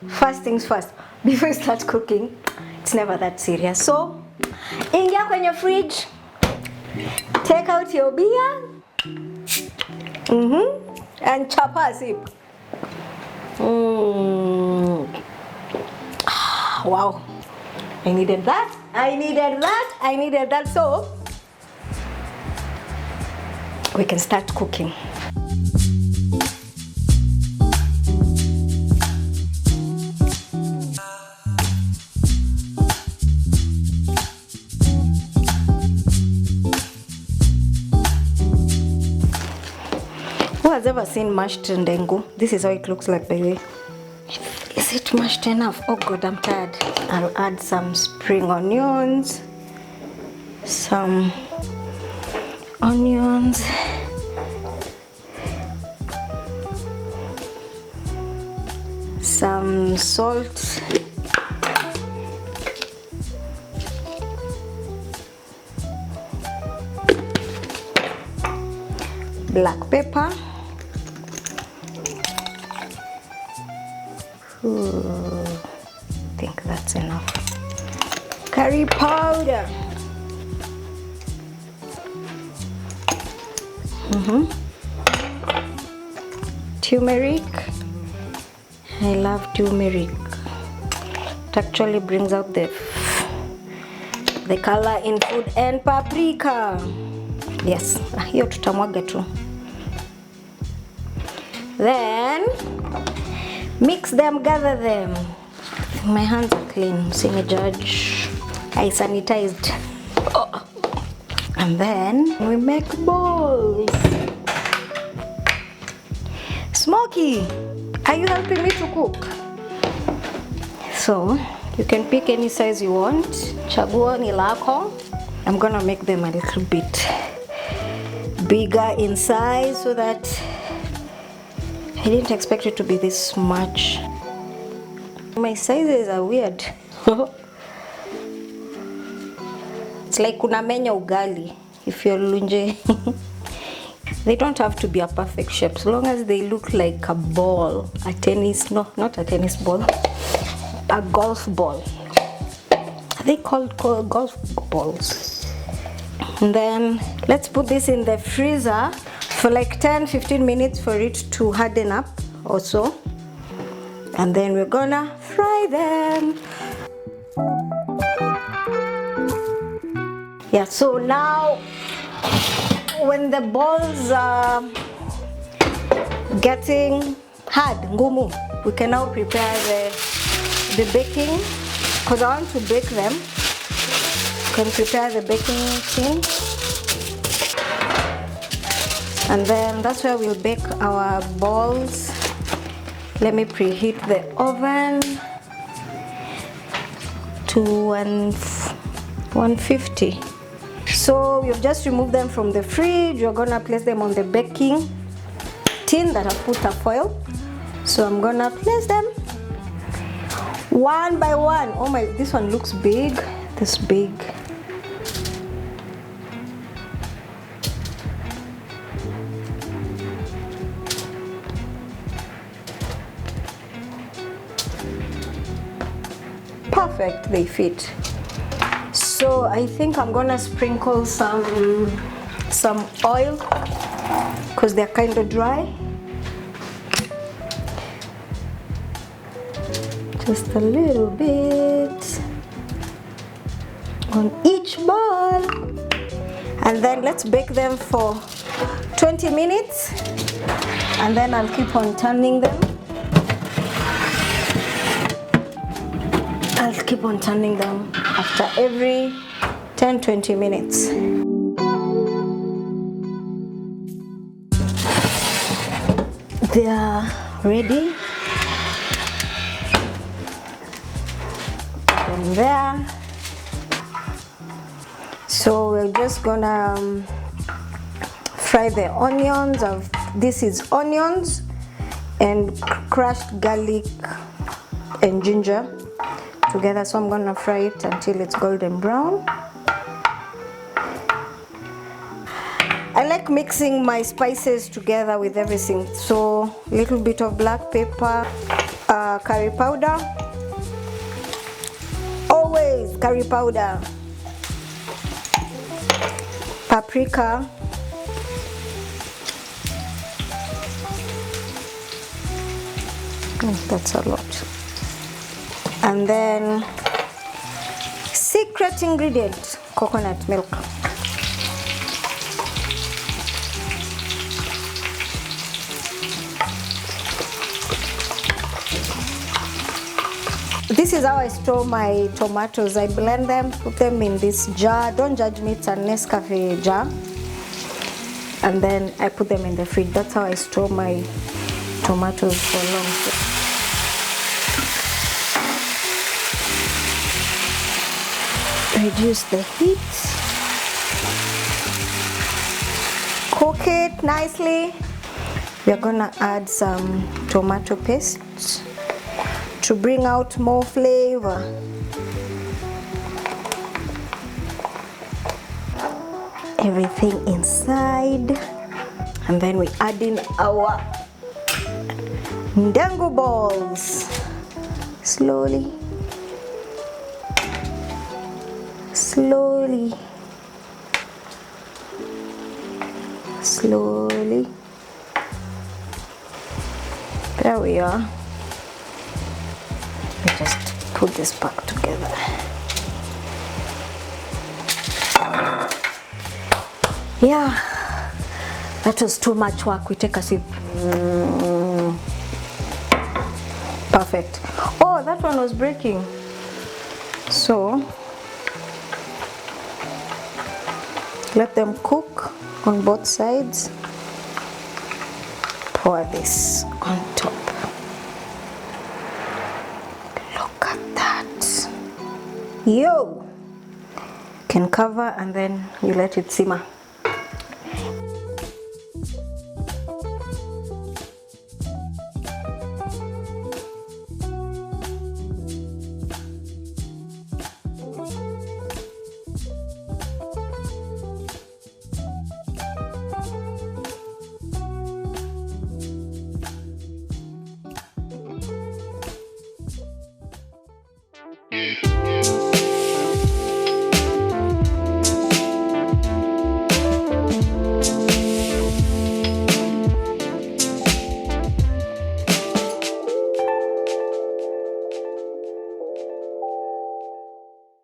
First things first, before you start cooking, it's never that serious. So, ingia kwenye fridge, take out your beer, and chapa a sip. Wow, I needed that, so we can start cooking. Who has ever seen mashed ndengu? This is how it looks like, by the way. Is it mashed enough? Oh God, I'm tired. I'll add some spring onions, some onions, some salt, black pepper, I think that's enough, curry powder, turmeric. I love turmeric. It actually brings out the color in food. And paprika. Yes, hiyo tutamwaga tu. Then mix them, gather them. My hands are clean, sing judge. I sanitized. Oh. And then we make balls. Smokey, are you helping me to cook? So you can pick any size you want. Chaguo ni lako. I'm gonna make them a little bit bigger in size so that I didn't expect it to be this much. My sizes are weird. It's like unamenya ugali if you're lunje. They don't have to be a perfect shape, as long as they look like a ball, a tennis, no, not a tennis ball, a golf ball. Are they called golf balls? And then let's put this in the freezer for like 10-15 minutes for it to harden up or so. And then we're gonna fry them. Yeah, so now when the balls are getting hard, ngumu, we can now prepare the baking, because I want to bake them. You can prepare the baking tin, and then that's where we'll bake our balls. Let me preheat the oven to 150. So we've just removed them from the fridge. We're gonna place them on the baking tin that I've put a foil. So I'm gonna place them one by one. Oh my, this one looks big. This big. Perfect, they fit. So I think I'm gonna sprinkle some oil because they're kind of dry. Just a little bit on each ball, and then let's bake them for 20 minutes, and then I'll keep on turning them. I'll keep on turning them after every 10-20 minutes. They are ready. From there. So we're just gonna fry the onions. This is onions and crushed garlic and ginger. together, so I'm gonna fry it until it's golden brown. I like mixing my spices together with everything, so a little bit of black pepper, curry powder, always curry powder, paprika, that's a lot, and then secret ingredient, coconut milk. This is how I store my tomatoes. I blend them, put them in this jar. Don't judge me, it's a Nescafe jar. And then I put them in the fridge. That's how I store my tomatoes for long. Reduce the heat. Cook it nicely. We're gonna add some tomato paste to bring out more flavor. Everything inside, and then we add in our Ndengu balls. Slowly, slowly, slowly. There we are. Let me just put this back together. Yeah, that was too much work. We take a sip. Perfect. Oh, that one was breaking. So let them cook on both sides. Pour this on top. Look at that. Yo! Can cover and then you let it simmer.